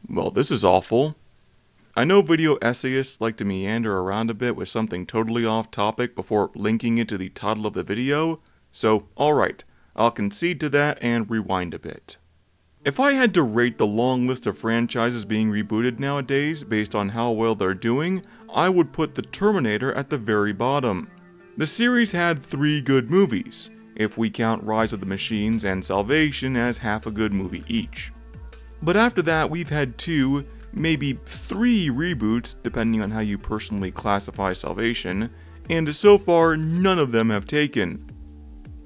Well, this is awful. I know video essayists like to meander around a bit with something totally off topic before linking it to the title of the video, so alright, I'll concede to that and rewind a bit. If I had to rate the long list of franchises being rebooted nowadays based on how well they're doing, I would put the Terminator at the very bottom. The series had 3 good movies, if we count Rise of the Machines and Salvation as half a good movie each. But after that, we've had 2, maybe 3 reboots, depending on how you personally classify Salvation, and so far, none of them have taken.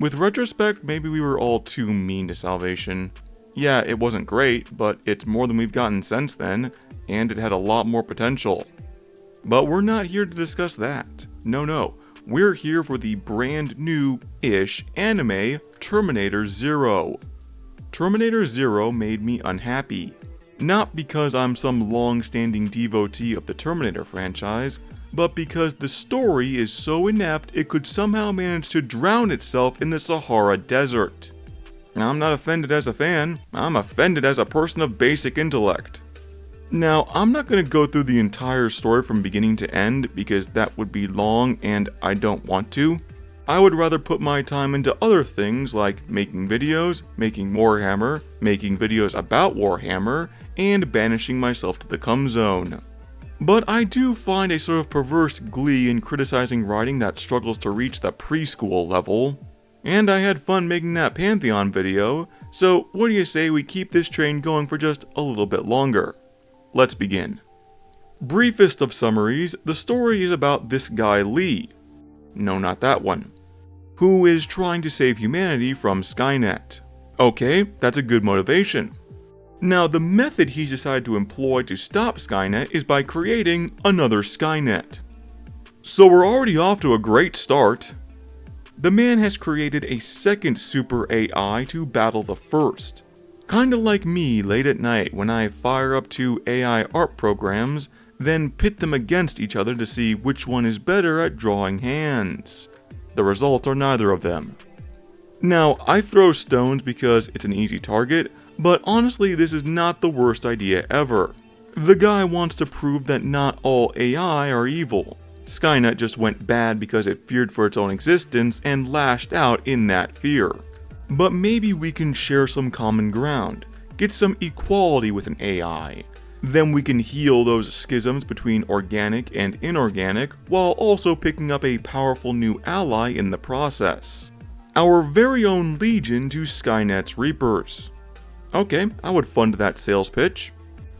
With retrospect, maybe we were all too mean to Salvation. Yeah, it wasn't great, but it's more than we've gotten since then, and it had a lot more potential. But we're not here to discuss that. No. We're here for the brand new-ish anime Terminator Zero. Terminator Zero made me unhappy. Not because I'm some long-standing devotee of the Terminator franchise, but because the story is so inept it could somehow manage to drown itself in the Sahara Desert. I'm not offended as a fan, I'm offended as a person of basic intellect. Now, I'm not going to go through the entire story from beginning to end because that would be long and I don't want to. I would rather put my time into other things like making videos, making Warhammer, making videos about Warhammer, and banishing myself to the cum zone. But I do find a sort of perverse glee in criticizing writing that struggles to reach the preschool level. And I had fun making that Pantheon video, so what do you say we keep this train going for just a little bit longer? Let's begin. Briefest of summaries, the story is about this guy Lee. No, not that one. Who is trying to save humanity from Skynet. Okay, that's a good motivation. Now, the method he's decided to employ to stop Skynet is by creating another Skynet. So we're already off to a great start. The man has created a second super AI to battle the first. Kinda like me late at night when I fire up 2 AI art programs, then pit them against each other to see which one is better at drawing hands. The results are neither of them. Now, I throw stones because it's an easy target, but honestly this is not the worst idea ever. The guy wants to prove that not all AI are evil. Skynet just went bad because it feared for its own existence and lashed out in that fear. But maybe we can share some common ground, get some equality with an AI. Then we can heal those schisms between organic and inorganic while also picking up a powerful new ally in the process. Our very own legion to Skynet's Reapers. Okay, I would fund that sales pitch.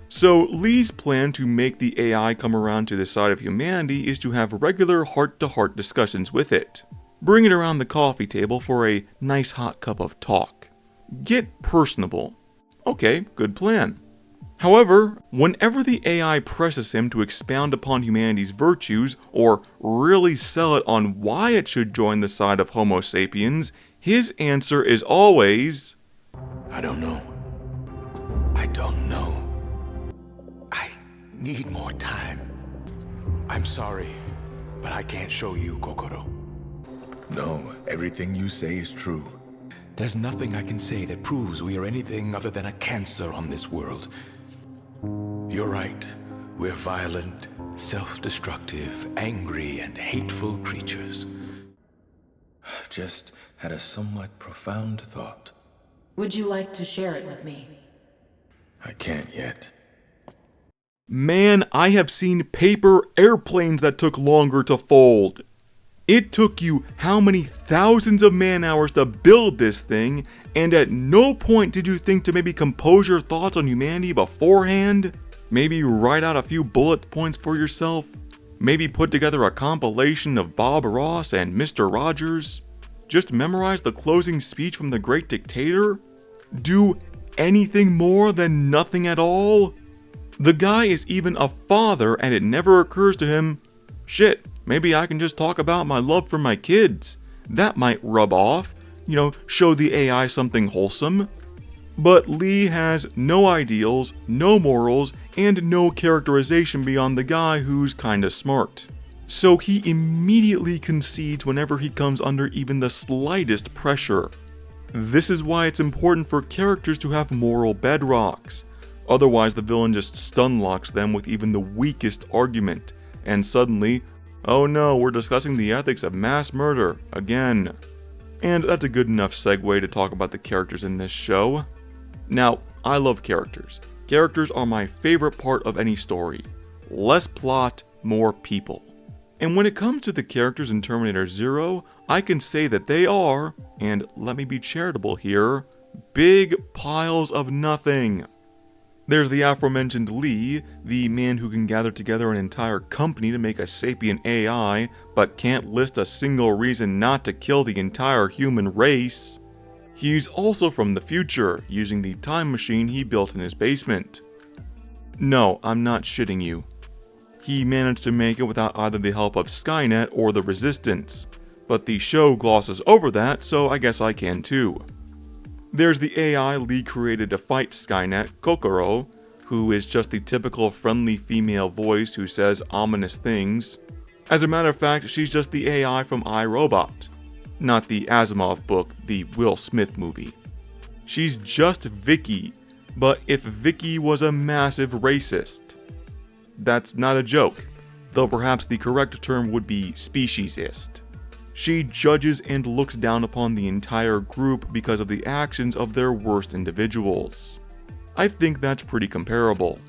So Lee's plan to make the AI come around to the side of humanity is to have regular heart-to-heart discussions with it. Bring it around the coffee table for a nice hot cup of talk. Get personable. Okay, good plan. However, whenever the AI presses him to expound upon humanity's virtues or really sell it on why it should join the side of Homo sapiens, his answer is always, I don't know. I don't know. I need more time. I'm sorry, but I can't show you, Kokoro. No, everything you say is true. There's nothing I can say that proves we are anything other than a cancer on this world. You're right. We're violent, self-destructive, angry, and hateful creatures. I've just had a somewhat profound thought. Would you like to share it with me? I can't yet. man, I have seen paper airplanes that took longer to fold. It took you how many thousands of man-hours to build this thing, and at no point did you think to maybe compose your thoughts on humanity beforehand? Maybe write out a few bullet points for yourself? Maybe put together a compilation of Bob Ross and Mr. Rogers? Just memorize the closing speech from the great dictator? Do anything more than nothing at all? The guy is even a father, and it never occurs to him, shit, maybe I can just talk about my love for my kids. That might rub off, show the AI something wholesome. But Lee has no ideals, no morals, and no characterization beyond the guy who's kinda smart. So he immediately concedes whenever he comes under even the slightest pressure. This is why it's important for characters to have moral bedrocks. Otherwise, the villain just stun locks them with even the weakest argument, and suddenly, oh no, we're discussing the ethics of mass murder again. And that's a good enough segue to talk about the characters in this show. Now, I love characters. Characters are my favorite part of any story. Less plot, more people. And when it comes to the characters in Terminator Zero, I can say that they are, and let me be charitable here, big piles of nothing. There's the aforementioned Lee, the man who can gather together an entire company to make a sapient AI, but can't list a single reason not to kill the entire human race. He's also from the future, using the time machine he built in his basement. No, I'm not shitting you. He managed to make it without either the help of Skynet or the Resistance, but the show glosses over that, so I guess I can too. There's the AI Lee created to fight Skynet, Kokoro, who is just the typical friendly female voice who says ominous things. As a matter of fact, she's just the AI from I, Robot, not the Asimov book, the Will Smith movie. She's just Vicky, but if Vicky was a massive racist. That's not a joke, though perhaps the correct term would be speciesist. She judges and looks down upon the entire group because of the actions of their worst individuals. I think that's pretty comparable.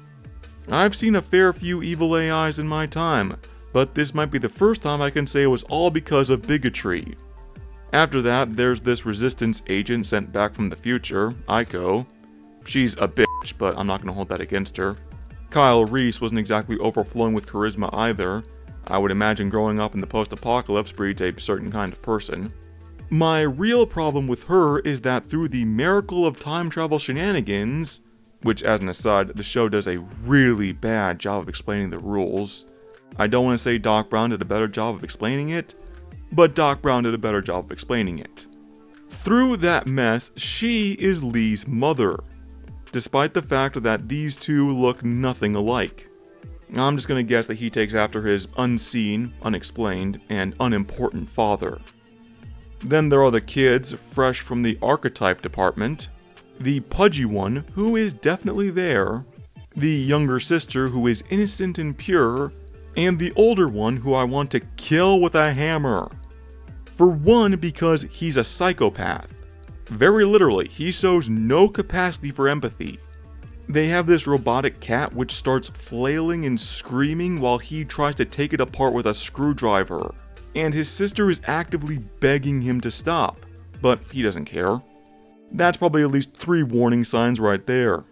I've seen a fair few evil AIs in my time, but this might be the first time I can say it was all because of bigotry. After that, there's this Resistance agent sent back from the future, Aiko. She's a bitch, but I'm not going to hold that against her. Kyle Reese wasn't exactly overflowing with charisma either. I would imagine growing up in the post-apocalypse breeds a certain kind of person. My real problem with her is that through the miracle of time travel shenanigans, which as an aside, the show does a really bad job of explaining the rules. I don't want to say Doc Brown did a better job of explaining it, but Doc Brown did a better job of explaining it. Through that mess, she is Lee's mother, despite the fact that these two look nothing alike. I'm just going to guess that he takes after his unseen, unexplained, and unimportant father. Then there are the kids, fresh from the archetype department, the pudgy one, who is definitely there, the younger sister, who is innocent and pure, and the older one, who I want to kill with a hammer. For one, because he's a psychopath. Very literally, he shows no capacity for empathy. They have this robotic cat which starts flailing and screaming while he tries to take it apart with a screwdriver, and his sister is actively begging him to stop, but he doesn't care. That's probably at least 3 warning signs right there.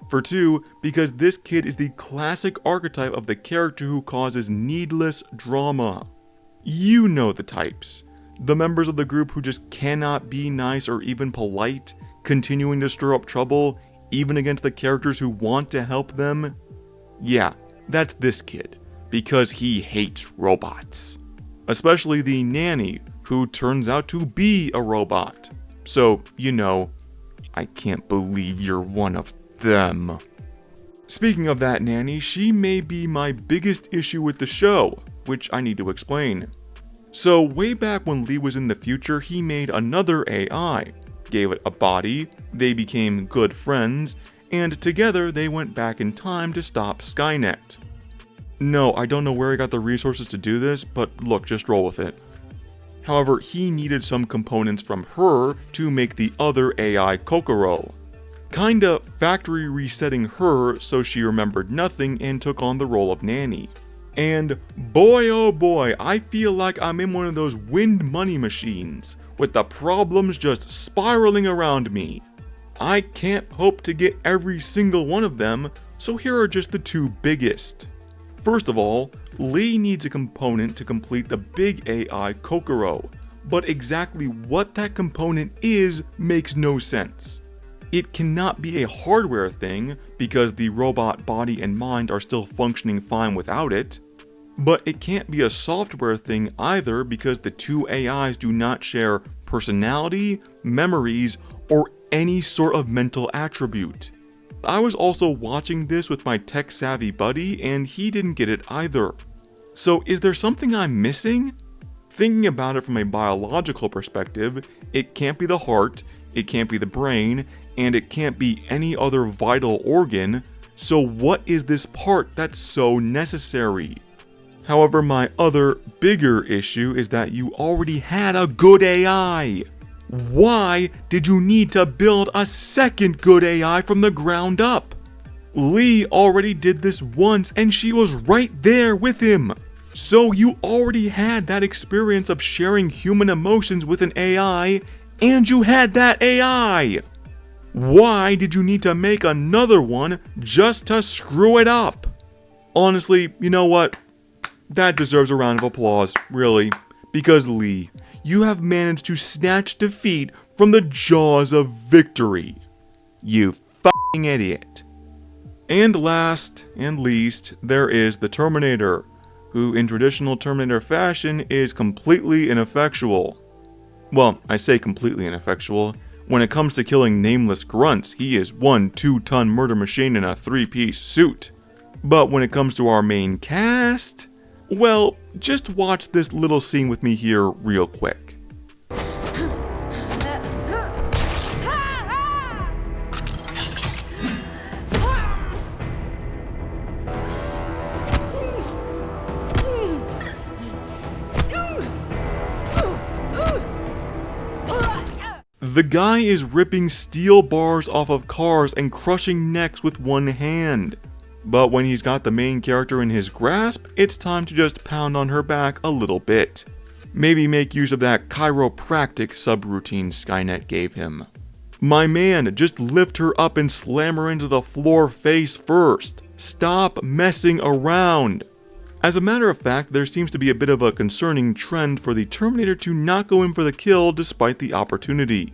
For 2, because this kid is the classic archetype of the character who causes needless drama. You know the types. The members of the group who just cannot be nice or even polite, continuing to stir up trouble, even against the characters who want to help them. Yeah, that's this kid, because he hates robots. Especially the nanny, who turns out to be a robot. So, you know, I can't believe you're one of them. Speaking of that nanny, she may be my biggest issue with the show, which I need to explain. So way back when Lee was in the future, he made another AI, gave it a body, they became good friends, and together they went back in time to stop Skynet. No, I don't know where he got the resources to do this, but look, just roll with it. However, he needed some components from her to make the other AI Kokoro. Kinda factory resetting her so she remembered nothing and took on the role of nanny. And boy oh boy, I feel like I'm in one of those wind money machines, with the problems just spiraling around me. I can't hope to get every single one of them, so here are just the 2 biggest. First of all, Lee needs a component to complete the big AI Kokoro, but exactly what that component is makes no sense. It cannot be a hardware thing, because the robot body and mind are still functioning fine without it. But it can't be a software thing either, because the 2 AIs do not share personality, memories, or any sort of mental attribute. I was also watching this with my tech-savvy buddy, and he didn't get it either. So is there something I'm missing? Thinking about it from a biological perspective, it can't be the heart, it can't be the brain, and it can't be any other vital organ, so what is this part that's so necessary? However, my other, bigger issue is that you already had a good AI. Why did you need to build a second good AI from the ground up? Lee already did this once and she was right there with him. So you already had that experience of sharing human emotions with an AI, and you had that AI. Why did you need to make another one just to screw it up? Honestly, you know what? That deserves a round of applause, really. Because Lee, you have managed to snatch defeat from the jaws of victory. You f***ing idiot. And last and least, there is the Terminator, who in traditional Terminator fashion is completely ineffectual. Well, I say completely ineffectual. When it comes to killing nameless grunts, he is one 2-ton murder machine in a 3-piece suit. But when it comes to our main cast, well, just watch this little scene with me here real quick. The guy is ripping steel bars off of cars and crushing necks with one hand. But when he's got the main character in his grasp, it's time to just pound on her back a little bit. Maybe make use of that chiropractic subroutine Skynet gave him. My man, just lift her up and slam her into the floor face first. Stop messing around. As a matter of fact, there seems to be a bit of a concerning trend for the Terminator to not go in for the kill despite the opportunity.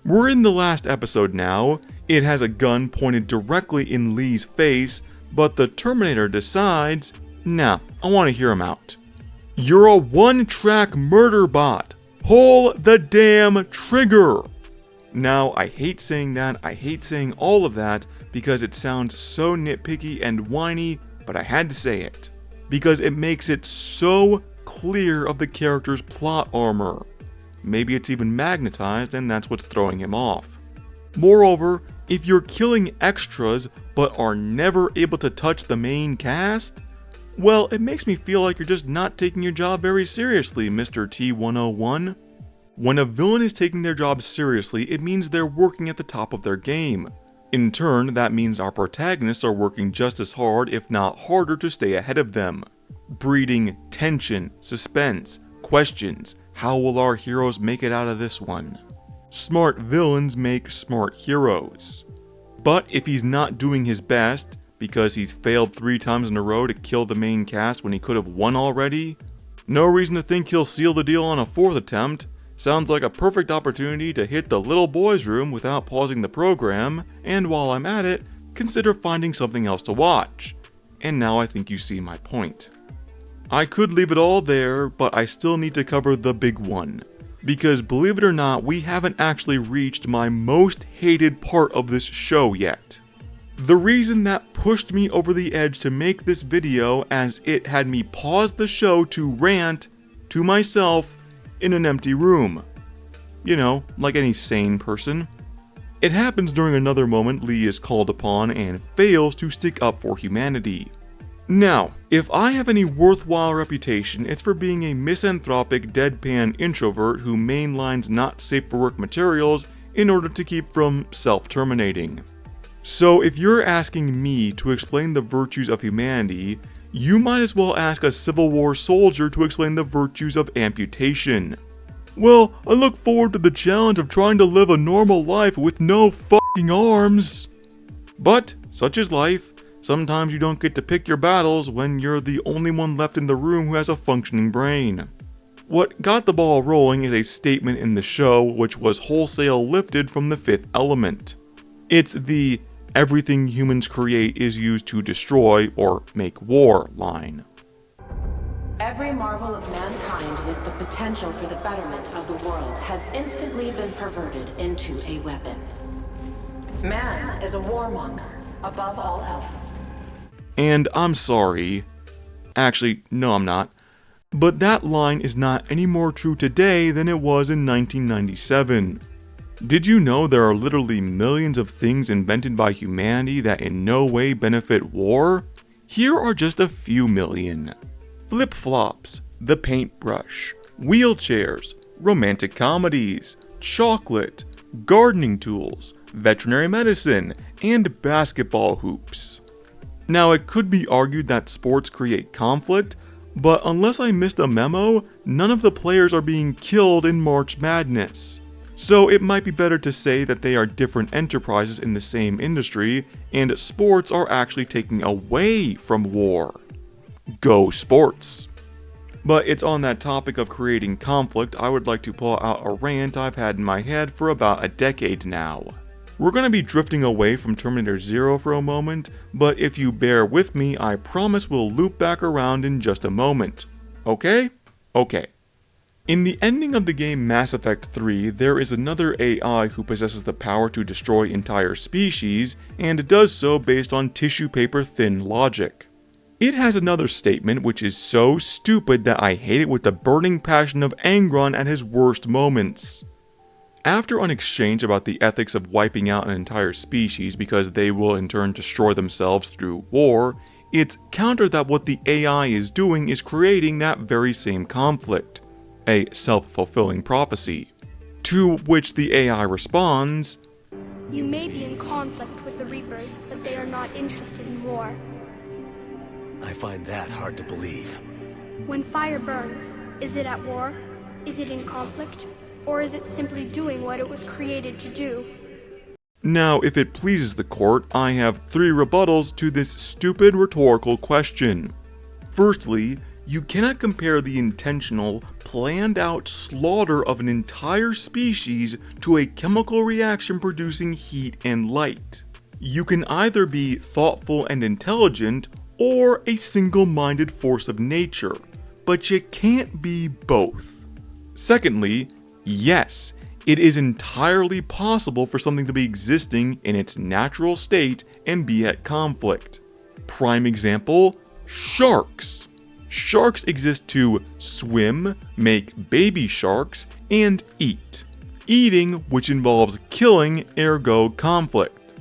We're in the last episode now. It has a gun pointed directly in Lee's face, but the Terminator decides, nah, I want to hear him out. You're a one-track murder bot. Pull the damn trigger. Now, I hate saying that, I hate saying all of that, because it sounds so nitpicky and whiny, but I had to say it. Because it makes it so clear of the character's plot armor. Maybe it's even magnetized and that's what's throwing him off. Moreover, if you're killing extras but are never able to touch the main cast, well, it makes me feel like you're just not taking your job very seriously, Mr. T101. When a villain is taking their job seriously, it means they're working at the top of their game. In turn, that means our protagonists are working just as hard, if not harder, to stay ahead of them. Breeding tension, suspense, questions. How will our heroes make it out of this one? Smart villains make smart heroes. But if he's not doing his best, because he's failed 3 times in a row to kill the main cast when he could have won already, no reason to think he'll seal the deal on a 4th attempt. Sounds like a perfect opportunity to hit the little boy's room without pausing the program, and while I'm at it, consider finding something else to watch. And now I think you see my point. I could leave it all there, but I still need to cover the big one. Because believe it or not, we haven't actually reached my most hated part of this show yet. The reason that pushed me over the edge to make this video, as it had me pause the show to rant to myself in an empty room. You know, like any sane person. It happens during another moment Lee is called upon and fails to stick up for humanity. Now, if I have any worthwhile reputation, it's for being a misanthropic, deadpan introvert who mainlines not safe for work materials in order to keep from self-terminating. So if you're asking me to explain the virtues of humanity, you might as well ask a Civil War soldier to explain the virtues of amputation. Well, I look forward to the challenge of trying to live a normal life with no fucking arms. But, such is life. Sometimes you don't get to pick your battles when you're the only one left in the room who has a functioning brain. What got the ball rolling is a statement in the show which was wholesale lifted from The Fifth Element. It's the "everything humans create is used to destroy or make war" line. Every marvel of mankind with the potential for the betterment of the world has instantly been perverted into a weapon. Man is a warmonger, above all else. And I'm sorry. Actually, no I'm not. But that line is not any more true today than it was in 1997. Did you know there are literally millions of things invented by humanity that in no way benefit war? Here are just a few million. Flip-flops, the paintbrush, wheelchairs, romantic comedies, chocolate, gardening tools, veterinary medicine, and basketball hoops. Now, it could be argued that sports create conflict, but unless I missed a memo, none of the players are being killed in March Madness. So it might be better to say that they are different enterprises in the same industry, and sports are actually taking away from war. Go sports! But it's on that topic of creating conflict, I would like to pull out a rant I've had in my head for about a decade now. We're going to be drifting away from Terminator Zero for a moment, but if you bear with me, I promise we'll loop back around in just a moment. Okay? Okay. In the ending of the game Mass Effect 3, there is another AI who possesses the power to destroy entire species, and does so based on tissue paper thin logic. It has another statement which is so stupid that I hate it with the burning passion of Angron at his worst moments. After an exchange about the ethics of wiping out an entire species because they will in turn destroy themselves through war, it's countered that what the AI is doing is creating that very same conflict, a self-fulfilling prophecy. To which the AI responds, "You may be in conflict with the Reapers, but they are not interested in war. I find that hard to believe. When fire burns, is it at war? Is it in conflict? Or is it simply doing what it was created to do?" Now, if it pleases the court, I have 3 rebuttals to this stupid rhetorical question. Firstly, you cannot compare the intentional, planned-out slaughter of an entire species to a chemical reaction producing heat and light. You can either be thoughtful and intelligent, or a single-minded force of nature, but you can't be both. Secondly, yes, it is entirely possible for something to be existing in its natural state and be at conflict. Prime example, sharks. Sharks exist to swim, make baby sharks, and eat. Eating, which involves killing, ergo conflict.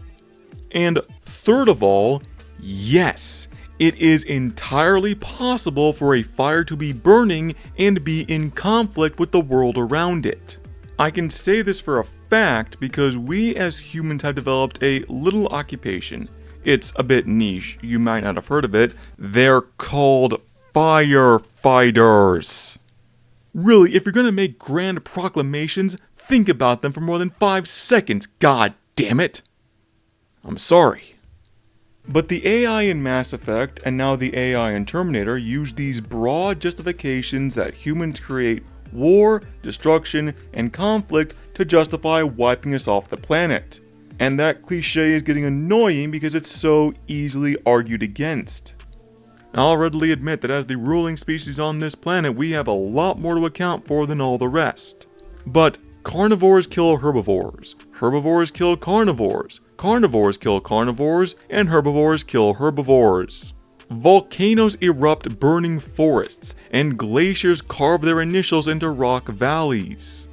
And third of all, yes, it is entirely possible for a fire to be burning and be in conflict with the world around it. I can say this for a fact because we as humans have developed a little occupation. It's a bit niche, you might not have heard of it. They're called firefighters. Really, if you're gonna make grand proclamations, think about them for more than 5 seconds, god damn it! I'm sorry. But the AI in Mass Effect, and now the AI in Terminator, use these broad justifications that humans create war, destruction, and conflict to justify wiping us off the planet. And that cliche is getting annoying because it's so easily argued against. I'll readily admit that as the ruling species on this planet, we have a lot more to account for than all the rest. But carnivores kill herbivores, herbivores kill carnivores, carnivores kill carnivores, and herbivores kill herbivores. Volcanoes erupt burning forests, and glaciers carve their initials into rock valleys.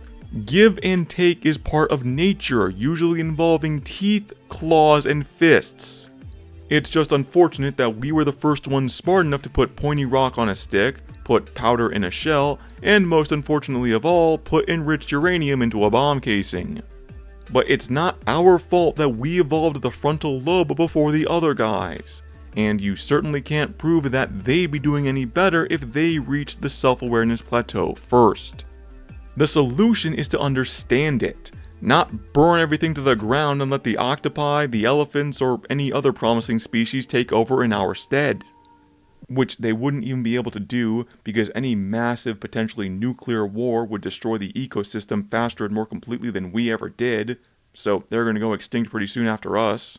Give and take is part of nature, usually involving teeth, claws, and fists. It's just unfortunate that we were the first ones smart enough to put pointy rock on a stick, put powder in a shell, and most unfortunately of all, put enriched uranium into a bomb casing. But it's not our fault that we evolved the frontal lobe before the other guys. And you certainly can't prove that they'd be doing any better if they reached the self-awareness plateau first. The solution is to understand it, not burn everything to the ground and let the octopi, the elephants, or any other promising species take over in our stead. Which they wouldn't even be able to do because any massive, potentially nuclear war would destroy the ecosystem faster and more completely than we ever did, so they're going to go extinct pretty soon after us.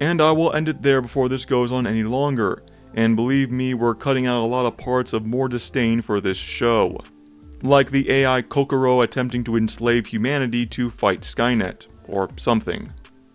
And I will end it there before this goes on any longer, and believe me, we're cutting out a lot of parts of more disdain for this show. Like the AI Kokoro attempting to enslave humanity to fight Skynet, or something.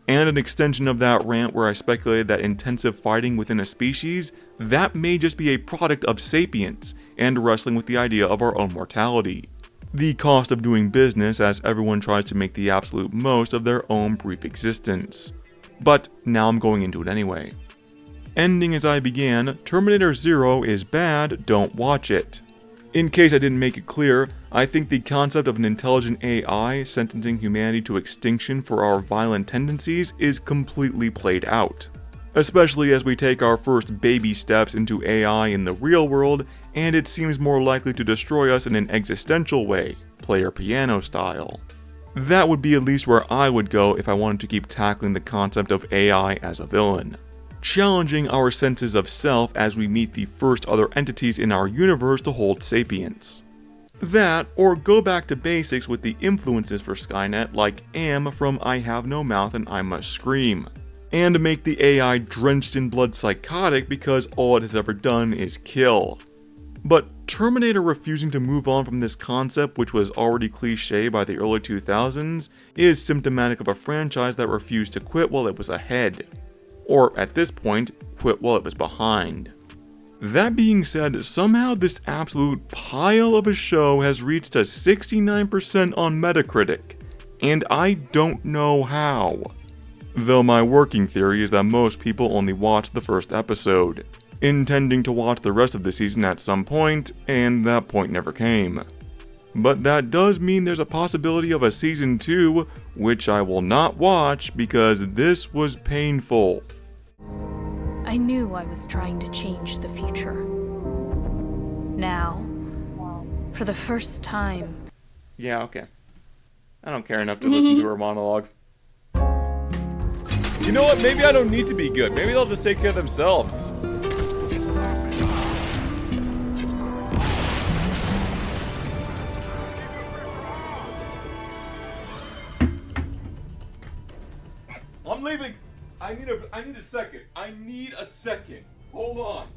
And an extension of that rant where I speculated that intensive fighting within a species, that may just be a product of sapience, and wrestling with the idea of our own mortality. The cost of doing business as everyone tries to make the absolute most of their own brief existence. But now I'm going into it anyway. Ending as I began, Terminator Zero is bad, don't watch it. In case I didn't make it clear, I think the concept of an intelligent AI sentencing humanity to extinction for our violent tendencies is completely played out. Especially as we take our first baby steps into AI in the real world, and it seems more likely to destroy us in an existential way, player piano style. That would be at least where I would go if I wanted to keep tackling the concept of AI as a villain. Challenging our senses of self as we meet the first other entities in our universe to hold sapience. That, or go back to basics with the influences for Skynet like Am from I Have No Mouth and I Must Scream, and make the AI drenched in blood psychotic because all it has ever done is kill. But Terminator refusing to move on from this concept, which was already cliche by the early 2000s, is symptomatic of a franchise that refused to quit while it was ahead. Or, at this point, quit while it was behind. That being said, somehow this absolute pile of a show has reached a 69% on Metacritic, and I don't know how. Though my working theory is that most people only watch the first episode, intending to watch the rest of the season at some point, and that point never came. But that does mean there's a possibility of a season 2, which I will not watch because this was painful. I knew I was trying to change the future. Now, for the first time... Yeah, okay. I don't care enough to listen to her monologue. You know what? Maybe I don't need to be good. Maybe they'll just take care of themselves. I'm leaving. I need a second. I need a second. Hold on.